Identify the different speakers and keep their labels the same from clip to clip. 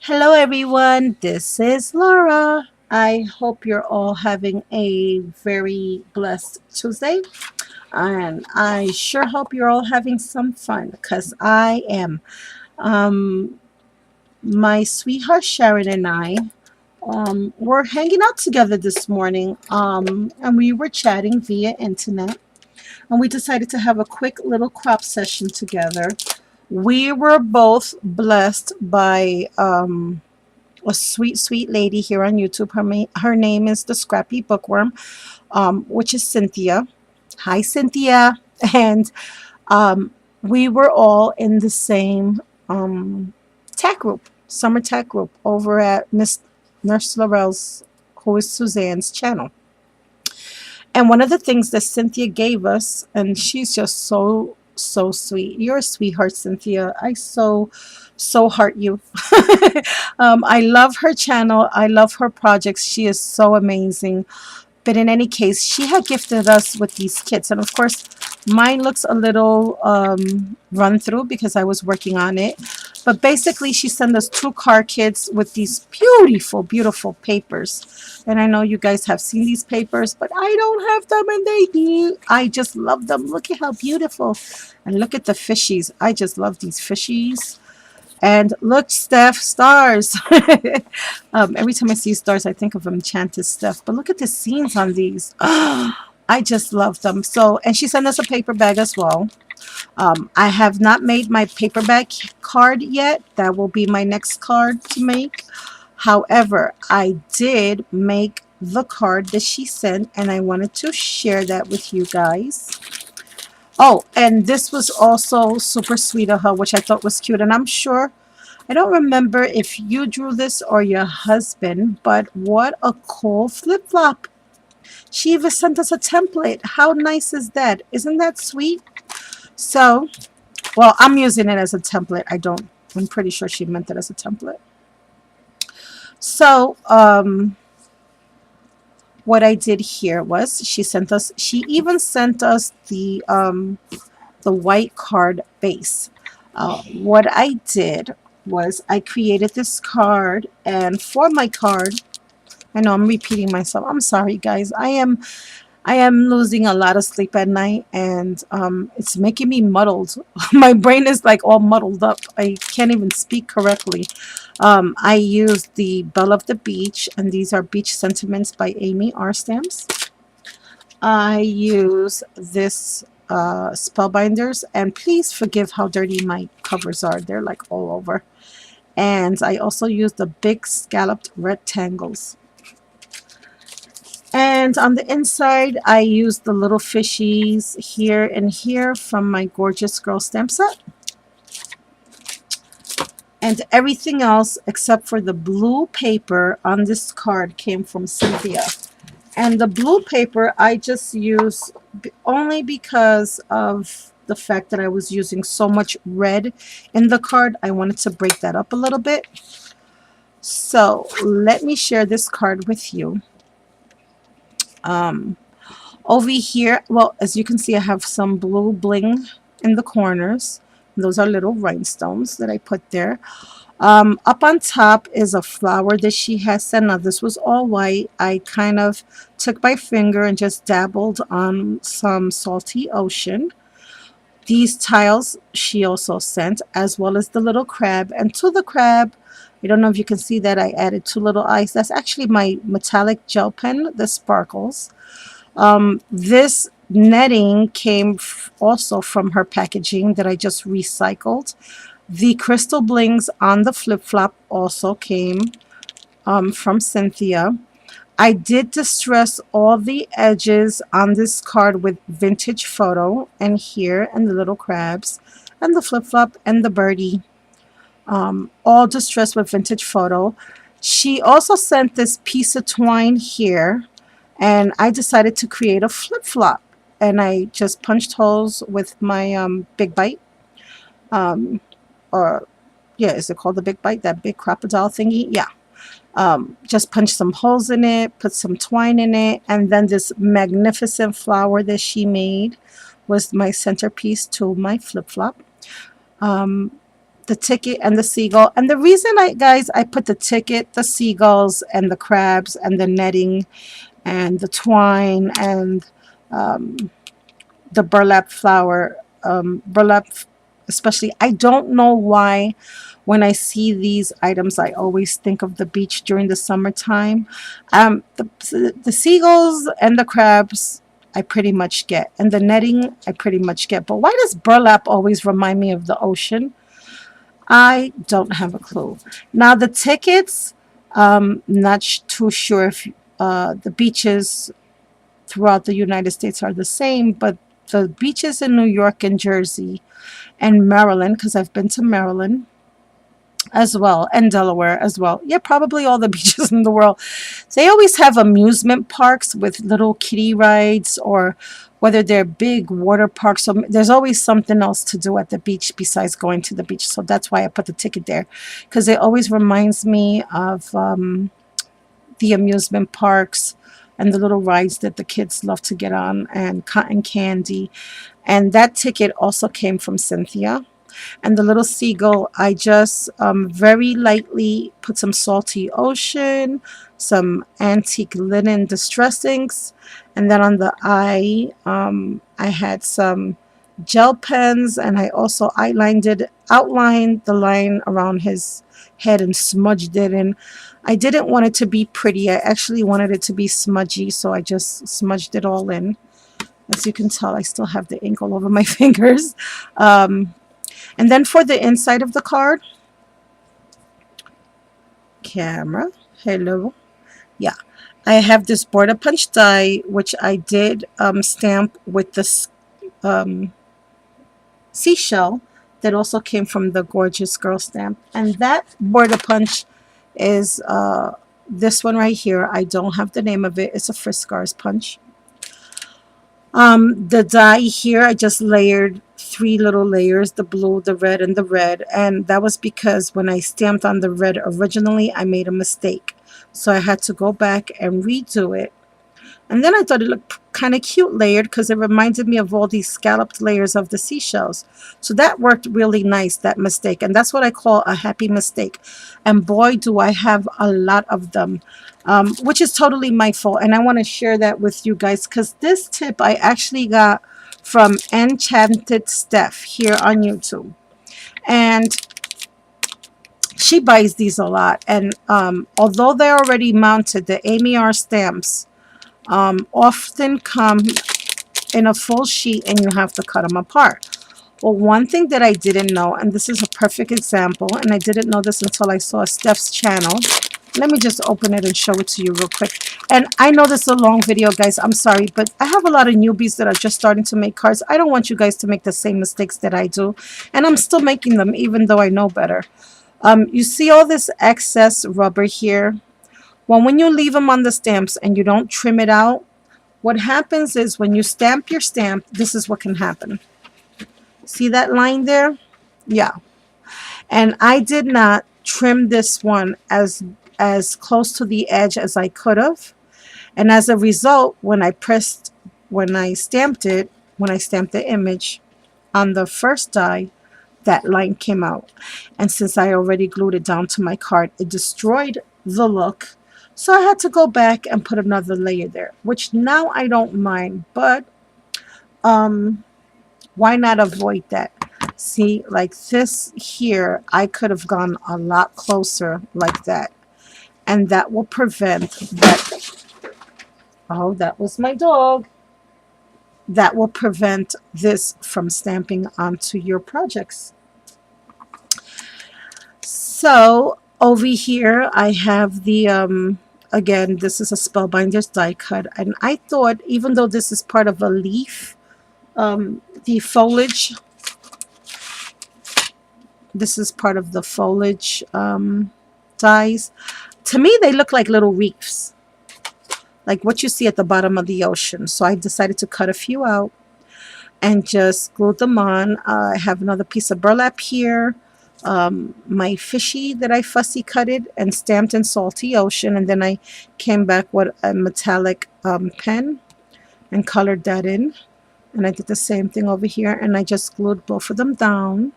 Speaker 1: Hello, everyone. This is Laura. I hope you're all having a very blessed Tuesday. And I sure hope you're all having some fun because I am. Um, my sweetheart Sharon and I were hanging out together this morning, and we were chatting via internet. And we decided to have a quick little crop session together. We were both blessed by a sweet, sweet lady here on YouTube. Her name is the Scrappy Bookworm, which is Cynthia. Hi, Cynthia. And um, we were all in the same tech group, summer tech group, over at Miss Nurse Laurel's, who is Suzanne's channel. And one of the things that Cynthia gave us, and she's just so sweet. You're a sweetheart, Cynthia. I so heart you. I love her channel. I love her projects. She is so amazing. But in any case, she had gifted us with these kits. And of course, mine looks a little run through because I was working on it. But basically, she sent us 2 card kits with these beautiful, beautiful papers. And I know you guys have seen these papers, but I don't have them and they do. I just love them. Look at how beautiful. And look at the fishies. I just love these fishies. And look, Steph, stars. Every time I see stars, I think of Enchanted Steph. But look at the scenes on these. I just love them. So, and she sent us a paper bag as well. I have not made my paperback card yet. That will be my next card to make. However, I did make the card that she sent, and I wanted to share that with you guys. Oh, and this was also super sweet of her, which I thought was cute. And I'm sure, I don't remember if you drew this or your husband, but what a cool flip-flop. She even sent us a template. How nice is that? Isn't that sweet? So, well, I'm using it as a template. I'm pretty sure she meant it as a template. So, what I did here was she even sent us the white card base. What I did was I created this card, and for my card, I know I'm repeating myself. I'm sorry, guys. I am losing a lot of sleep at night, and it's making me muddled. My brain is like all muddled up. I can't even speak correctly. I used the Belle of the Beach, and these are Beach Sentiments by Amy R. Stamps. I use this Spellbinders, and please forgive how dirty my covers are. They're like all over. And I also use the big scalloped rectangles. And on the inside, I use the little fishies here and here from my Gorgeous Girl stamp set. And everything else except for the blue paper on this card came from Cynthia. And the blue paper I just use only because of the fact that I was using so much red in the card. I wanted to break that up a little bit. So let me share this card with you. Over here, well, as you can see, I have some blue bling in the corners. Those are little rhinestones that I put there. Up on top is a flower that she has sent. Now, this was all white. I kind of took my finger and just dabbled on some salty ocean. These tiles she also sent, as well as the little crab. And to the crab, I don't know if you can see that I added 2 little eyes. That's actually my metallic gel pen that sparkles. This netting came also from her packaging that I just recycled. The crystal blings on the flip-flop also came from Cynthia. I did distress all the edges on this card with vintage photo, and here, and the little crabs, and the flip-flop, and the birdie. All distressed with vintage photo. She also sent this piece of twine here, and I decided to create a flip-flop. And I just punched holes with my Big Bite. Or, yeah, is it called the Big Bite? That big crocodile thingy? Yeah. Just punched some holes in it, put some twine in it, and then this magnificent flower that she made was my centerpiece to my flip-flop. the ticket and the seagull. And the reason I put the ticket, the seagulls, and the crabs, and the netting, and the twine, and um, the burlap flower, burlap, especially. I don't know why when I see these items, I always think of the beach during the summertime. The seagulls and the crabs, I pretty much get, and the netting, I pretty much get. But why does burlap always remind me of the ocean? I don't have a clue. Now the tickets, not too sure if the beaches throughout the United States are the same, but the beaches in New York and Jersey and Maryland, because I've been to Maryland as well, and Delaware as well. Yeah, probably all the beaches in the world. They always have amusement parks with little kiddie rides, or whether they're big water parks. So there's always something else to do at the beach besides going to the beach. So that's why I put the ticket there, because it always reminds me of the amusement parks and the little rides that the kids love to get on, and cotton candy. And that ticket also came from Cynthia. And the little seagull, I just very lightly put some salty ocean, some antique linen distressings, and then on the eye, I had some gel pens, and I also outlined the line around his head and smudged it in. I didn't want it to be pretty. I actually wanted it to be smudgy, so I just smudged it all in. As you can tell, I still have the ink all over my fingers. And then for the inside of the card, camera, hello, yeah, I have this border punch die, which I did stamp with this seashell that also came from the Gorgeous Girl stamp. And that border punch is this one right here. I don't have the name of it. It's a Friscar's punch. The die here, I just layered 3 little layers, the blue, the red, and the red. And that was because when I stamped on the red originally, I made a mistake. So I had to go back and redo it. And then I thought it looked kind of cute layered, because it reminded me of all these scalloped layers of the seashells. So that worked really nice, that mistake. And that's what I call a happy mistake. And boy, do I have a lot of them, which is totally my fault. And I want to share that with you guys, because this tip I actually got from Enchanted Steph here on YouTube. And she buys these a lot. And although they're already mounted, the Amy R stamps often come in a full sheet, and you have to cut them apart. Well, one thing that I didn't know, and this is a perfect example, and I didn't know this until I saw Steph's channel. Let me just open it and show it to you real quick. And I know this is a long video, guys. I'm sorry, but I have a lot of newbies that are just starting to make cards. I don't want you guys to make the same mistakes that I do, and I'm still making them even though I know better. You see all this excess rubber here? Well, when you leave them on the stamps and you don't trim it out, what happens is when you stamp your stamp, this is what can happen. See that line there? Yeah. And I did not trim this one as close to the edge as I could have. And as a result, when I stamped the image on the first die, that line came out. And since I already glued it down to my card, it destroyed the look. So I had to go back and put another layer there, which now I don't mind, but why not avoid that? See, like this here, I could have gone a lot closer like that, and that will prevent that. Oh, that was my dog. That will prevent this from stamping onto your projects. So over here, I have the again, this is a Spellbinders die cut, and I thought, even though this is part of a leaf, the foliage, this is part of the foliage dies. To me, they look like little reefs, like what you see at the bottom of the ocean. So I decided to cut a few out and just glue them on. I have another piece of burlap here. My fishy that I fussy cutted and stamped in Salty Ocean, and then I came back with a metallic pen and colored that in, and I did the same thing over here, and I just glued both of them down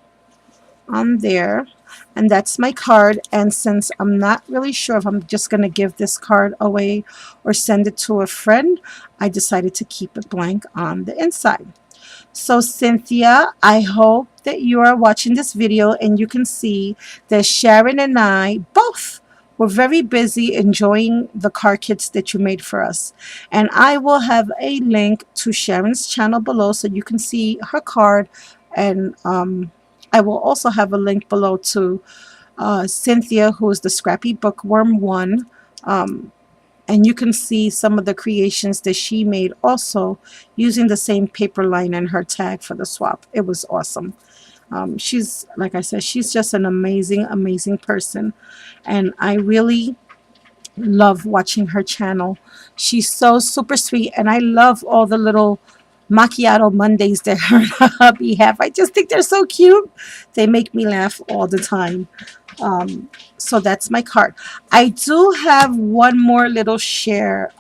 Speaker 1: on there, and that's my card. And since I'm not really sure if I'm just going to give this card away or send it to a friend, I decided to keep it blank on the inside. So Cynthia, I hope that you are watching this video and you can see that Sharon and I both were very busy enjoying the card kits that you made for us. And I will have a link to Sharon's channel below so you can see her card. And I will also have a link below to Cynthia, who is the SCRAPPYBOOKWORM1. And you can see some of the creations that she made also using the same paper line and her tag for the swap. It was awesome. She's, like I said, she's just an amazing person. And I really love watching her channel. She's so super sweet. And I love all the little macchiato Mondays that her and her hubby have. I just think they're so cute. They make me laugh all the time. So that's my card. I do have one more little share.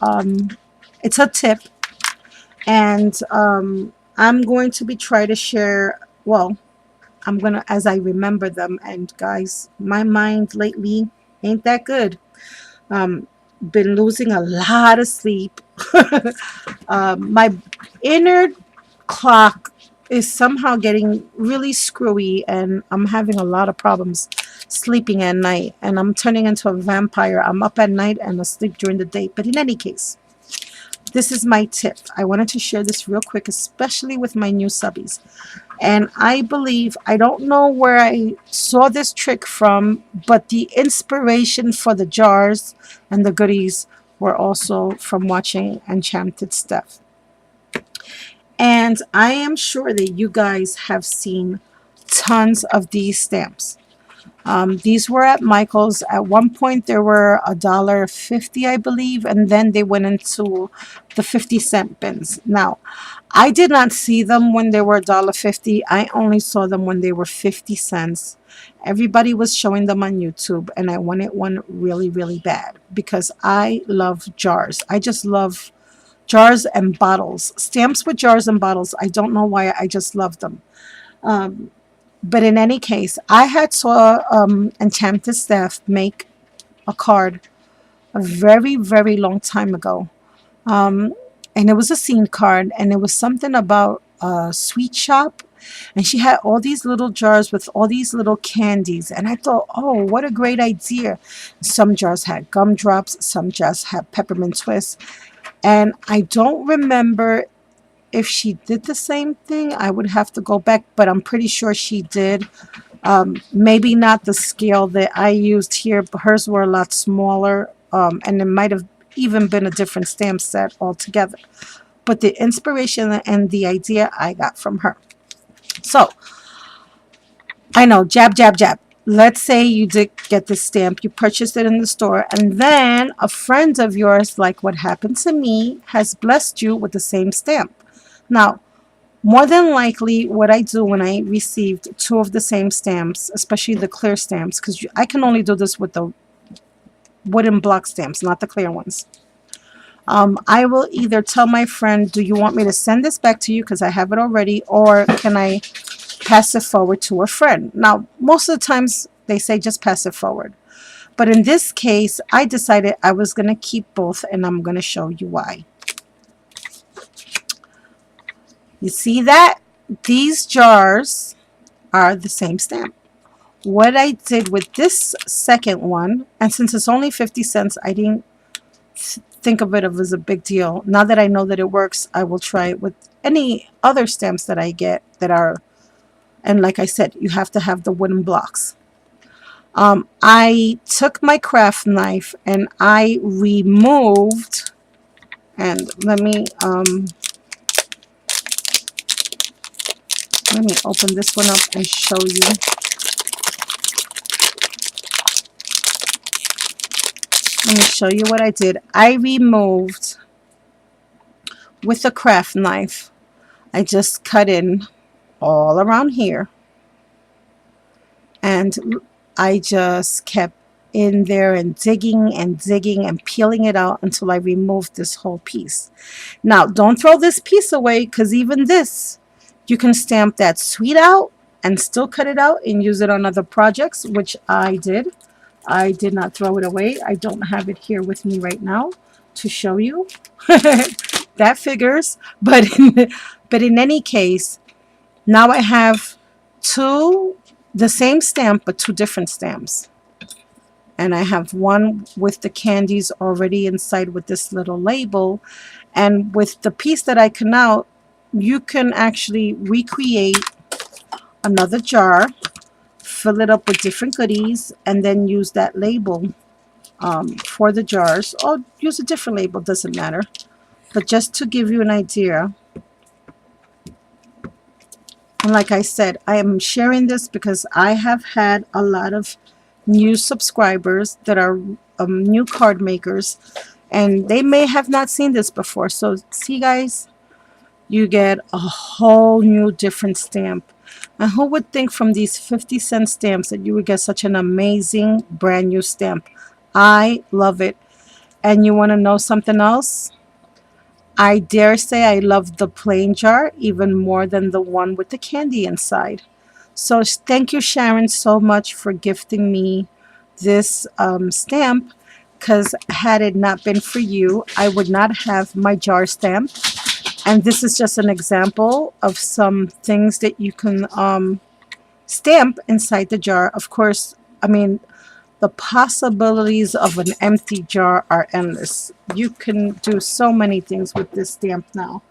Speaker 1: It's a tip, and I'm going to be trying to share. Well, I'm gonna as I remember them. And guys, my mind lately ain't that good. Been losing a lot of sleep. My inner clock is somehow getting really screwy, and I'm having a lot of problems sleeping at night, and I'm turning into a vampire. I'm up at night and asleep during the day. But in any case, this is my tip. I wanted to share this real quick, especially with my new subbies. And I believe, I don't know where I saw this trick from, but the inspiration for the jars and the goodies were also from watching Enchanted Stuff. And I am sure that you guys have seen tons of these stamps. These were at Michael's. At one point, they were $1.50, I believe, and then they went into the 50-cent bins. Now, I did not see them when they were $1.50. I only saw them when they were 50 cents. Everybody was showing them on YouTube, and I wanted one really bad because I love jars. I just love jars and bottles. Stamps with jars and bottles. I don't know why. I just love them. But in any case, I had saw Enchanted Stuff make a card a very long time ago. And it was a scene card, and it was something about a sweet shop. And she had all these little jars with all these little candies. And I thought, oh, what a great idea. Some jars had gumdrops. Some jars had peppermint twists. And I don't remember if she did the same thing. I would have to go back, but I'm pretty sure she did. Maybe not the scale that I used here, but hers were a lot smaller, and it might have even been a different stamp set altogether. But the inspiration and the idea I got from her. So, I know, jab. Let's say you did get this stamp, you purchased it in the store, and then a friend of yours, like what happened to me, has blessed you with the same stamp. Now, more than likely, what I do when I received two of the same stamps, especially the clear stamps, because I can only do this with the wooden block stamps, not the clear ones. I will either tell my friend, do you want me to send this back to you because I have it already, or can I pass it forward to a friend? Now, most of the times they say just pass it forward. But in this case, I decided I was going to keep both, and I'm going to show you why. You see that? These jars are the same stamp. What I did with this second one, and since it's only 50 cents, I didn't think of it as a big deal. Now that I know that it works, I will try it with any other stamps that I get that are, and like I said, you have to have the wooden blocks. I took my craft knife and I removed, and let me open this one up and show you. Let me show you what I did. I removed with a craft knife. I just cut in all around here, and I just kept in there and digging and peeling it out until I removed this whole piece. Now, don't throw this piece away, because even this, you can stamp that sweet out, and still cut it out and use it on other projects, which I did. I did not throw it away. I don't have it here with me right now to show you. That figures. But in any case, now I have two, the same stamp, but two different stamps. And I have one with the candies already inside with this little label. And with the piece that I can out, you can actually recreate another jar, fill it up with different goodies, and then use that label for the jars. Or use a different label, doesn't matter. But just to give you an idea, and like I said, I am sharing this because I have had a lot of new subscribers that are new card makers, and they may have not seen this before. So see guys, you get a whole new different stamp. And who would think from these 50-cent stamps that you would get such an amazing brand new stamp? I love it. And you want to know something else? I dare say I love the plain jar even more than the one with the candy inside. So thank you, Sharon, so much for gifting me this stamp, because had it not been for you, I would not have my jar stamp. And this is just an example of some things that you can stamp inside the jar. Of course, I mean, the possibilities of an empty jar are endless. You can do so many things with this stamp now,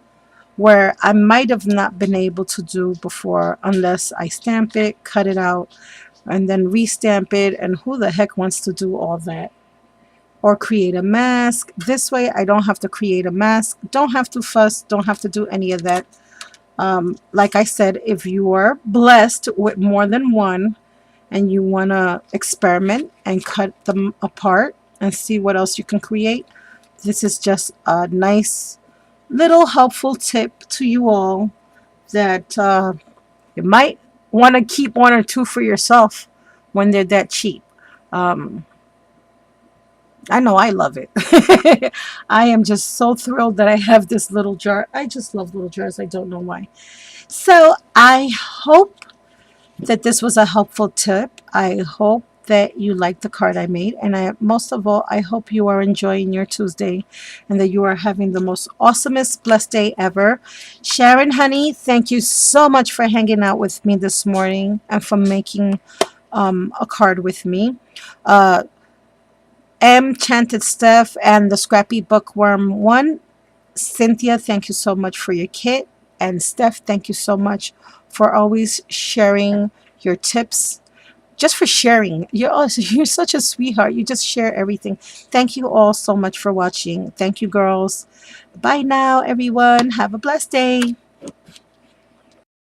Speaker 1: where I might have not been able to do before unless I stamp it, cut it out, and then restamp it. And who the heck wants to do all that? Or create a mask. This way I don't have to create a mask, don't have to fuss, don't have to do any of that. Like I said, if you are blessed with more than one and you want to experiment and cut them apart and see what else you can create, this is just a nice little helpful tip to you all, that you might want to keep one or two for yourself when they're that cheap. I know I love it. I am just so thrilled that I have this little jar. I just love little jars. I don't know why. So I hope that this was a helpful tip. I hope that you liked the card I made. And most of all, I hope you are enjoying your Tuesday and that you are having the most awesomest, blessed day ever. Sharon, honey, thank you so much for hanging out with me this morning and for making a card with me. Chanted Steph and the SCRAPPYBOOKWORM1. Cynthia, thank you so much for your kit. And Steph, thank you so much for always sharing your tips. Just for sharing. You're such a sweetheart. You just share everything. Thank you all so much for watching. Thank you, girls. Bye now, everyone. Have a blessed day.